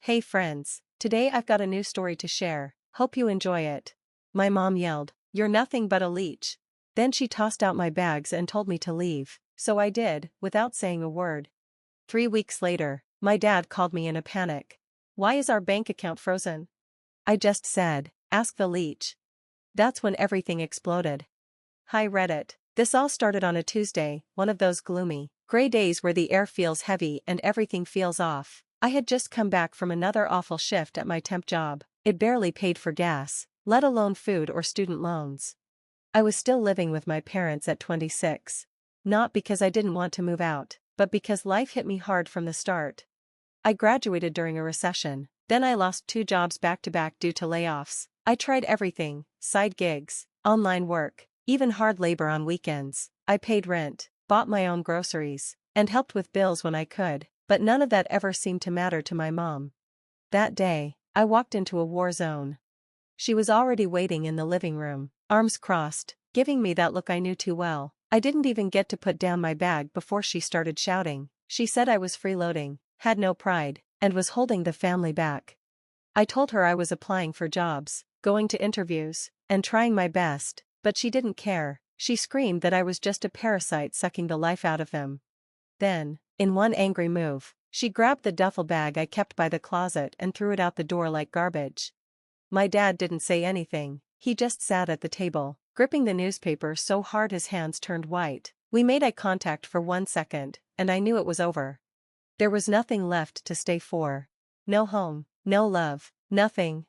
Hey friends, today I've got a new story to share, hope you enjoy it. My mom yelled, "You're nothing but a leech." Then she tossed out my bags and told me to leave, so I did, without saying a word. 3 weeks later, my dad called me in a panic. "Why is our bank account frozen?" I just said, "Ask the leech." That's when everything exploded. Hi Reddit. This all started on a Tuesday, one of those gloomy, gray days where the air feels heavy and everything feels off. I had just come back from another awful shift at my temp job. It barely paid for gas, let alone food or student loans. I was still living with my parents at 26. Not because I didn't want to move out, but because life hit me hard from the start. I graduated during a recession, then I lost 2 jobs back to back due to layoffs. I tried everything, side gigs, online work, even hard labor on weekends. I paid rent, bought my own groceries, and helped with bills when I could, but none of that ever seemed to matter to my mom. That day, I walked into a war zone. She was already waiting in the living room, arms crossed, giving me that look I knew too well. I didn't even get to put down my bag before she started shouting. She said I was freeloading, had no pride, and was holding the family back. I told her I was applying for jobs, going to interviews, and trying my best, but she didn't care. She screamed that I was just a parasite sucking the life out of them. Then, in one angry move, she grabbed the duffel bag I kept by the closet and threw it out the door like garbage. My dad didn't say anything, he just sat at the table, gripping the newspaper so hard his hands turned white. We made eye contact for 1 second, and I knew it was over. There was nothing left to stay for. No home, no love, nothing.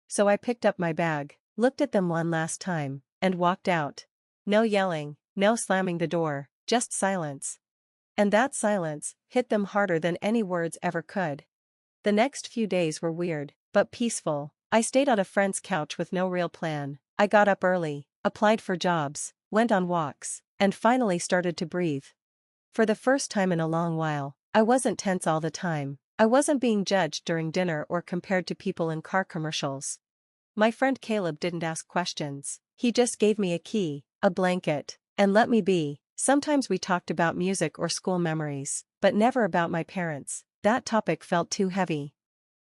So I picked up my bag, looked at them one last time, and walked out. No yelling, no slamming the door, just silence. And that silence hit them harder than any words ever could. The next few days were weird, but peaceful. I stayed on a friend's couch with no real plan. I got up early, applied for jobs, went on walks, and finally started to breathe. For the first time in a long while, I wasn't tense all the time. I wasn't being judged during dinner or compared to people in car commercials. My friend Caleb didn't ask questions. He just gave me a key, a blanket, and let me be. Sometimes we talked about music or school memories, but never about my parents. That topic felt too heavy.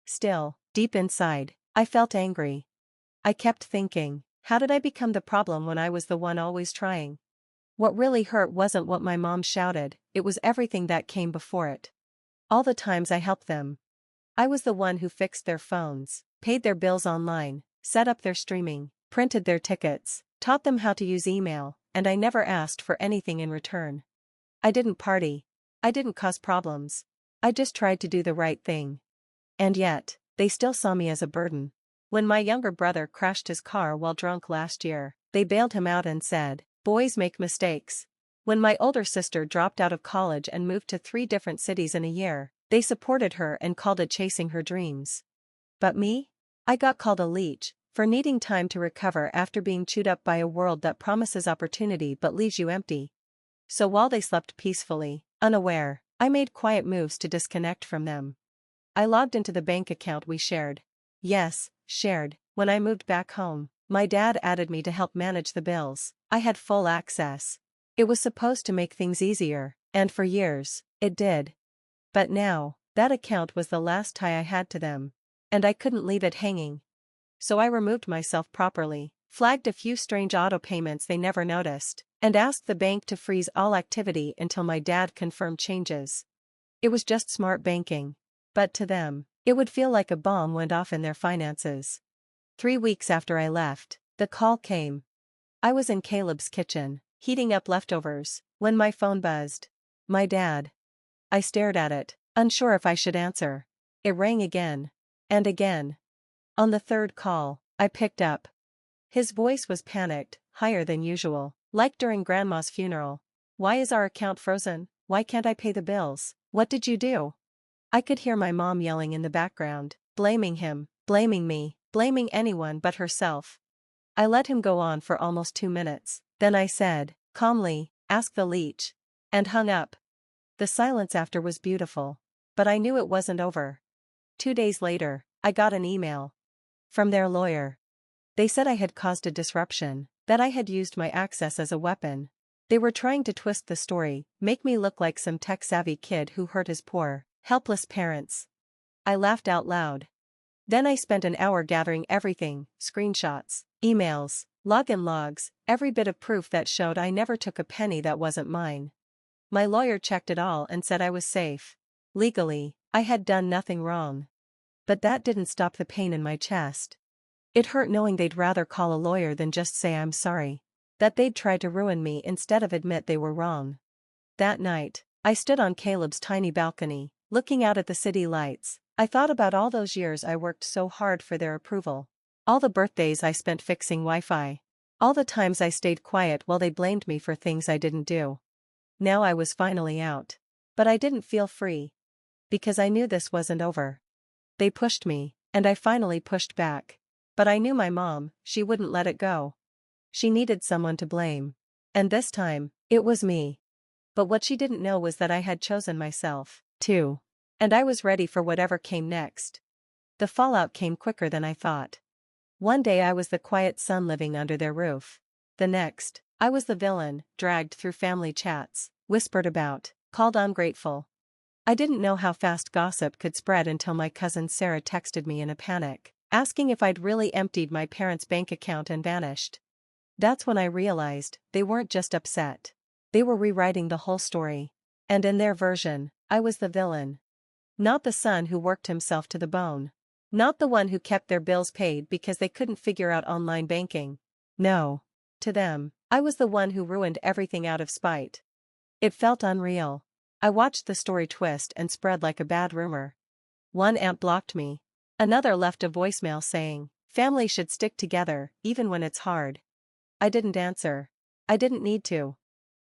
Still, deep inside, I felt angry. I kept thinking, how did I become the problem when I was the one always trying? What really hurt wasn't what my mom shouted, it was everything that came before it. All the times I helped them. I was the one who fixed their phones, paid their bills online, set up their streaming, printed their tickets, taught them how to use email, and I never asked for anything in return. I didn't party. I didn't cause problems. I just tried to do the right thing. And yet, they still saw me as a burden. When my younger brother crashed his car while drunk last year, they bailed him out and said, "Boys make mistakes." When my older sister dropped out of college and moved to 3 different cities in a year, they supported her and called it chasing her dreams. But me? I got called a leech, for needing time to recover after being chewed up by a world that promises opportunity but leaves you empty. So while they slept peacefully, unaware, I made quiet moves to disconnect from them. I logged into the bank account we shared. Yes, shared. When I moved back home, my dad added me to help manage the bills. I had full access. It was supposed to make things easier, and for years, it did. But now, that account was the last tie I had to them. And I couldn't leave it hanging. So I removed myself properly, flagged a few strange auto payments they never noticed, and asked the bank to freeze all activity until my dad confirmed changes. It was just smart banking. But to them, it would feel like a bomb went off in their finances. 3 weeks after I left, the call came. I was in Caleb's kitchen, heating up leftovers, when my phone buzzed. My dad. I stared at it, unsure if I should answer. It rang again. And again. On the third call, I picked up. His voice was panicked, higher than usual, like during Grandma's funeral. "Why is our account frozen? Why can't I pay the bills? What did you do?" I could hear my mom yelling in the background, blaming him, blaming me, blaming anyone but herself. I let him go on for almost 2 minutes, then I said, calmly, "Ask the leech," and hung up. The silence after was beautiful. But I knew it wasn't over. 2 days later, I got an email. From their lawyer. They said I had caused a disruption, that I had used my access as a weapon. They were trying to twist the story, make me look like some tech-savvy kid who hurt his poor, helpless parents. I laughed out loud. Then I spent an hour gathering everything, screenshots, emails, login logs, every bit of proof that showed I never took a penny that wasn't mine. My lawyer checked it all and said I was safe. Legally, I had done nothing wrong. But that didn't stop the pain in my chest. It hurt knowing they'd rather call a lawyer than just say I'm sorry. That they'd try to ruin me instead of admit they were wrong. That night, I stood on Caleb's tiny balcony, looking out at the city lights. I thought about all those years I worked so hard for their approval. All the birthdays I spent fixing Wi-Fi. All the times I stayed quiet while they blamed me for things I didn't do. Now I was finally out. But I didn't feel free. Because I knew this wasn't over. They pushed me, and I finally pushed back. But I knew my mom, she wouldn't let it go. She needed someone to blame. And this time, it was me. But what she didn't know was that I had chosen myself, too. And I was ready for whatever came next. The fallout came quicker than I thought. One day I was the quiet son living under their roof. The next, I was the villain, dragged through family chats, whispered about, called ungrateful. I didn't know how fast gossip could spread until my cousin Sarah texted me in a panic, asking if I'd really emptied my parents' bank account and vanished. That's when I realized they weren't just upset. They were rewriting the whole story. And in their version, I was the villain. Not the son who worked himself to the bone. Not the one who kept their bills paid because they couldn't figure out online banking. No. To them, I was the one who ruined everything out of spite. It felt unreal. I watched the story twist and spread like a bad rumor. One aunt blocked me. Another left a voicemail saying, "Family should stick together, even when it's hard." I didn't answer. I didn't need to.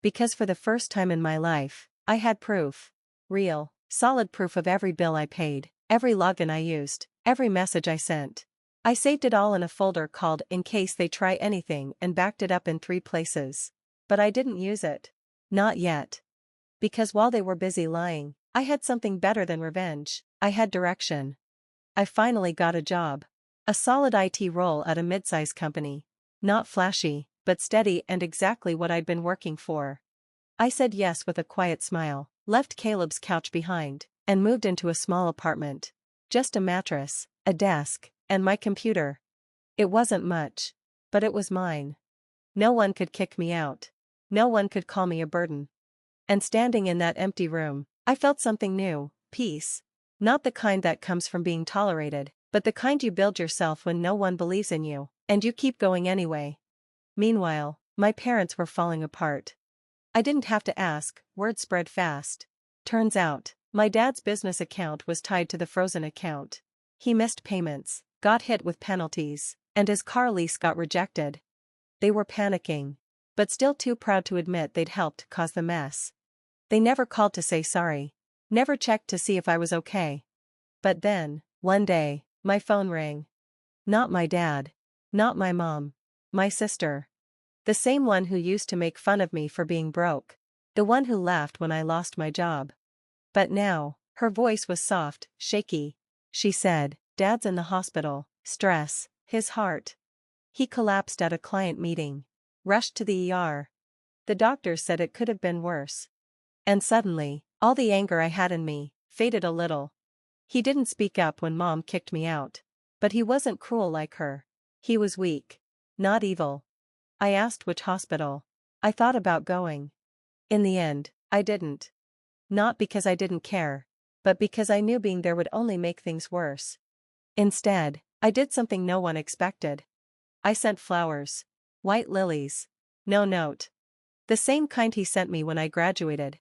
Because for the first time in my life, I had proof. Real, solid proof of every bill I paid, every login I used, every message I sent. I saved it all in a folder called "In Case They Try Anything" and backed it up in 3 places. But I didn't use it. Not yet. Because while they were busy lying, I had something better than revenge. I had direction. I finally got a job. A solid IT role at a mid-size company. Not flashy, but steady and exactly what I'd been working for. I said yes with a quiet smile, left Caleb's couch behind, and moved into a small apartment. Just a mattress, a desk, and my computer. It wasn't much. But it was mine. No one could kick me out. No one could call me a burden. And standing in that empty room, I felt something new, peace. Not the kind that comes from being tolerated, but the kind you build yourself when no one believes in you, and you keep going anyway. Meanwhile, my parents were falling apart. I didn't have to ask, word spread fast. Turns out, my dad's business account was tied to the frozen account. He missed payments, got hit with penalties, and his car lease got rejected. They were panicking, but still too proud to admit they'd helped cause the mess. They never called to say sorry. Never checked to see if I was okay. But then, one day, my phone rang. Not my dad. Not my mom. My sister. The same one who used to make fun of me for being broke. The one who laughed when I lost my job. But now, her voice was soft, shaky. She said, "Dad's in the hospital, stress, his heart. He collapsed at a client meeting. Rushed to the ER. The doctors said it could have been worse." And suddenly, all the anger I had in me faded a little. He didn't speak up when Mom kicked me out. But he wasn't cruel like her. He was weak. Not evil. I asked which hospital. I thought about going. In the end, I didn't. Not because I didn't care, but because I knew being there would only make things worse. Instead, I did something no one expected. I sent flowers. White lilies. No note. The same kind he sent me when I graduated.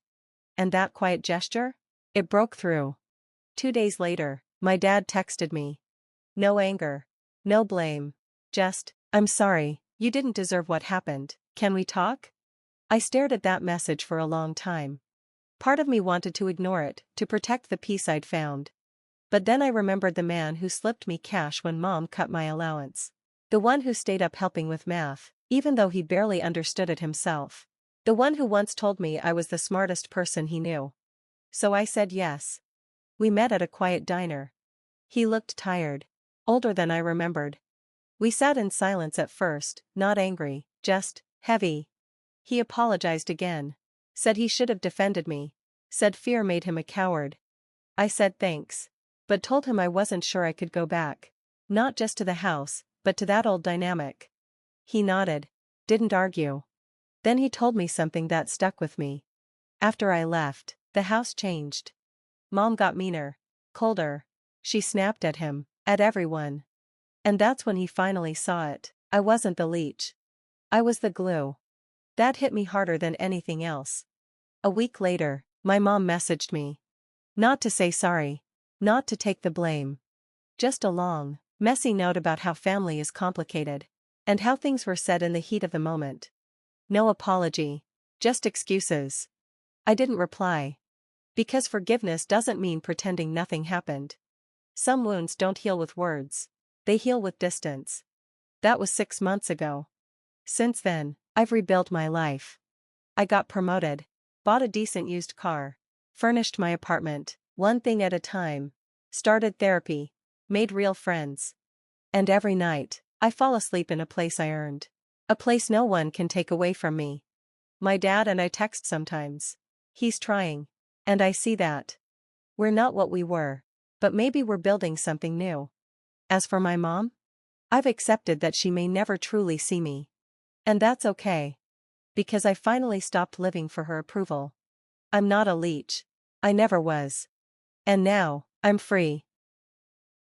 And that quiet gesture? It broke through. 2 days later, my dad texted me. No anger. No blame. Just, "I'm sorry, you didn't deserve what happened, can we talk?" I stared at that message for a long time. Part of me wanted to ignore it, to protect the peace I'd found. But then I remembered the man who slipped me cash when Mom cut my allowance. The one who stayed up helping with math, even though he barely understood it himself. The one who once told me I was the smartest person he knew. So I said yes. We met at a quiet diner. He looked tired. Older than I remembered. We sat in silence at first, not angry, just heavy. He apologized again. Said he should have defended me. Said fear made him a coward. I said thanks. but told him I wasn't sure I could go back. Not just to the house, but to that old dynamic. He nodded. Didn't argue. Then he told me something that stuck with me. After I left, the house changed. Mom got meaner, colder. She snapped at him, at everyone. And that's when he finally saw it. I wasn't the leech. I was the glue. That hit me harder than anything else. A week later, my mom messaged me. Not to say sorry. Not to take the blame. Just a long, messy note about how family is complicated. And how things were said in the heat of the moment. No apology. Just excuses. I didn't reply. Because forgiveness doesn't mean pretending nothing happened. Some wounds don't heal with words. They heal with distance. That was 6 months ago. Since then, I've rebuilt my life. I got promoted. Bought a decent used car. Furnished my apartment, one thing at a time. Started therapy. Made real friends. And every night, I fall asleep in a place I earned. A place no one can take away from me. My dad and I text sometimes. He's trying. And I see that. We're not what we were. But maybe we're building something new. As for my mom? I've accepted that she may never truly see me. And that's okay. Because I finally stopped living for her approval. I'm not a leech. I never was. And now, I'm free.